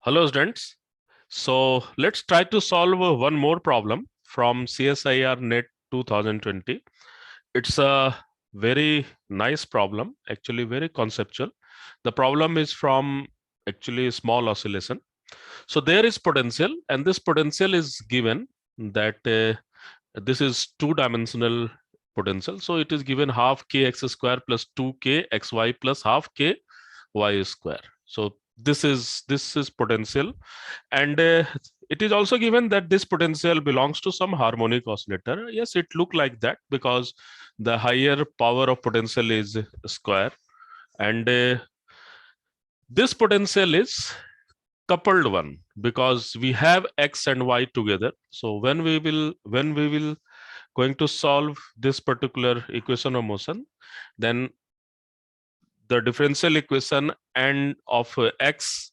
Hello students. So let's try to solve one more problem from CSIR NET 2020. It's a very nice problem, actually very conceptual. The problem is from actually small oscillation. So there is potential, and this potential is given that this is two-dimensional potential. So it is given half kx square plus 2k xy plus half k y square. So this is potential, and it is also given that this potential belongs to some harmonic oscillator. Yes, it look like that because the higher power of potential is square, and this potential is coupled one because we have x and y together. So when we will going to solve this particular equation of motion, then the differential equation and of x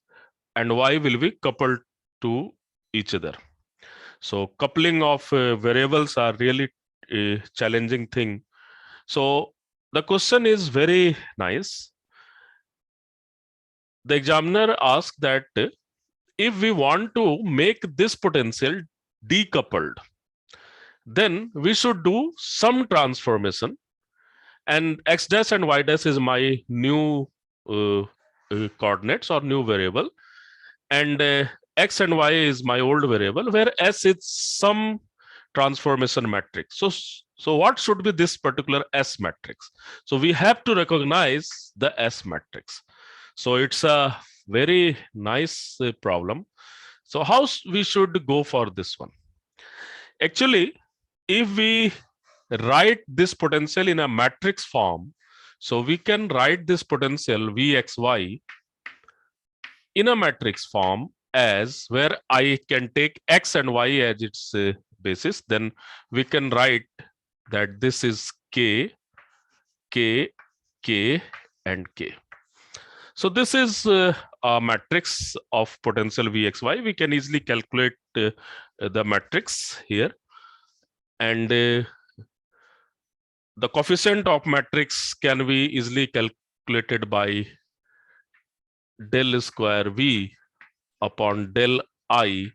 and y will be coupled to each other. So coupling of variables are really a challenging thing. So the question is very nice. The examiner asked that if we want to make this potential decoupled, then we should do some transformation, and x dash and y dash is my new coordinates or new variable, and x and y is my old variable, where s is some transformation matrix. So what should be this particular S matrix? So we have to recognize the S matrix. So it's a very nice problem. So how we should go for this one? Actually, if we write this potential in a matrix form, so we can write this potential Vxy in a matrix form as where I can take x and y as its basis. Then we can write that this is k, k, k, and k. So this is a matrix of potential Vxy. We can easily calculate the matrix here, and the coefficient of matrix can be easily calculated by del square V upon del I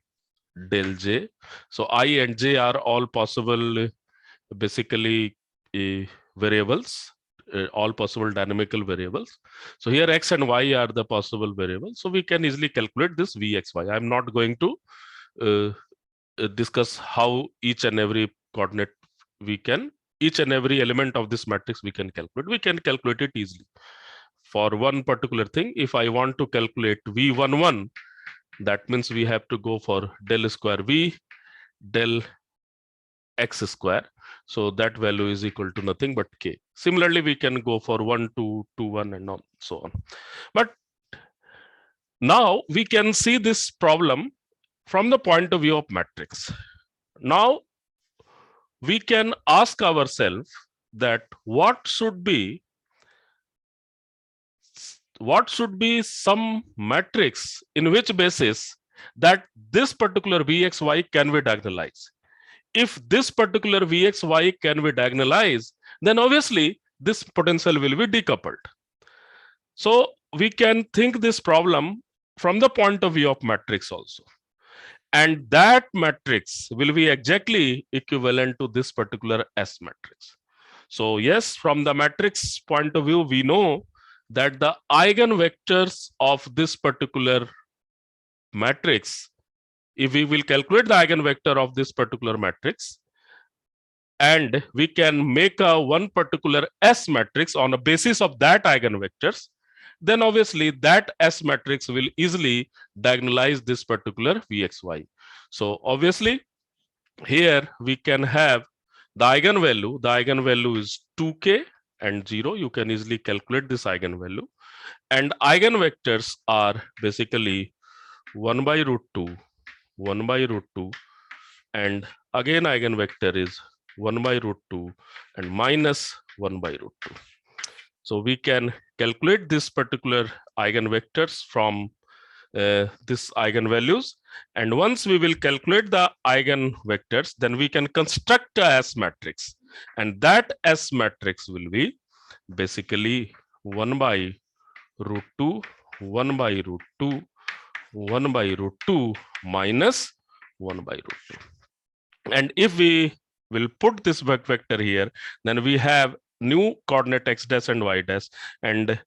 del J. So I and J are all possible basically variables, all possible dynamical variables. So here x and y are the possible variables. So we can easily calculate this Vxy. I'm not going to discuss how each and every coordinate each and every element of this matrix we can calculate. We can calculate it easily. For one particular thing, if I want to calculate V11, that means we have to go for del square V del x square. So that value is equal to nothing but k. Similarly, we can go for 1, 2, 2, 1, and so on. But now we can see this problem from the point of view of matrix. Now we can ask ourselves that what should be some matrix in which basis that this particular Vxy can be diagonalized. If this particular Vxy can be diagonalized, then obviously this potential will be decoupled. So we can think this problem from the point of view of matrix also. And that matrix will be exactly equivalent to this particular S matrix. So yes, from the matrix point of view, we know that the eigenvectors of this particular matrix, if we will calculate the eigenvector of this particular matrix, and we can make a one particular S matrix on a basis of that eigenvectors, then obviously that S matrix will easily diagonalize this particular Vxy. So obviously here we can have the eigenvalue. The eigenvalue is 2k and 0. You can easily calculate this eigenvalue. And eigenvectors are basically 1 by root 2, 1 by root 2, and again eigenvector is 1 by root 2 and minus 1 by root 2. So we can calculate this particular eigenvectors from this eigenvalues, and once we will calculate the eigenvectors, then we can construct a S matrix, and that S matrix will be basically 1 by root 2, 1 by root 2, 1 by root 2 minus 1 by root 2. And if we will put this vector here, then we have new coordinate x dash and y dash, and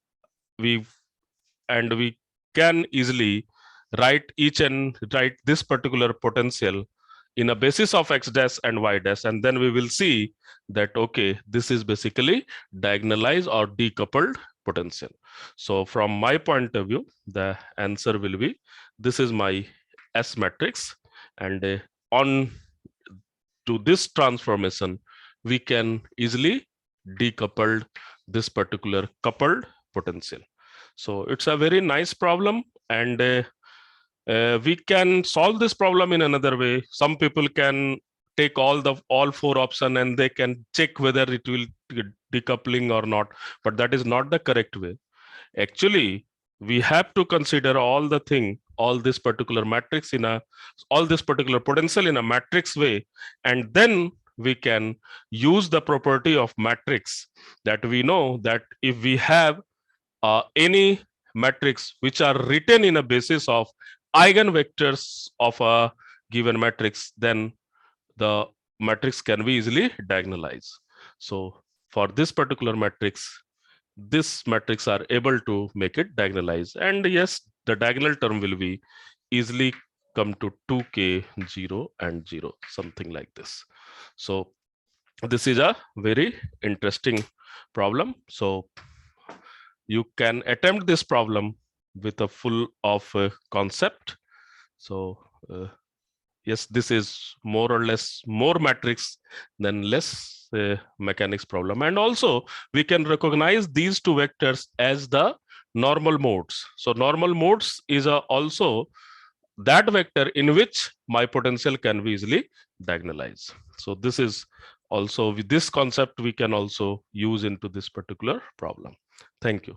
we can easily write this particular potential in a basis of x dash and y dash, and then we will see that okay, this is basically diagonalized or decoupled potential. So from my point of view, the answer will be, this is my S matrix, and on to this transformation we can easily decouple this particular coupled potential. So it's a very nice problem, and we can solve this problem in another way. Some people can take all four options and they can check whether it will decoupling or not, but that is not the correct way. Actually, we have to consider all this particular matrix all this particular potential in a matrix way, and then we can use the property of matrix, that we know that if we have any matrix which are written in a basis of eigenvectors of a given matrix, then the matrix can be easily diagonalized. So for this particular matrix, this matrix are able to make it diagonalize, and yes, the diagonal term will be easily come to 2k 0 and 0, something like this. So this is a very interesting problem. So you can attempt this problem with a full of concept. So yes, this is more or less more matrix than less mechanics problem. And also we can recognize these two vectors as the normal modes. So normal modes is also that vector in which my potential can be easily diagonalized. So this is also, with this concept we can also use into this particular problem. Thank you.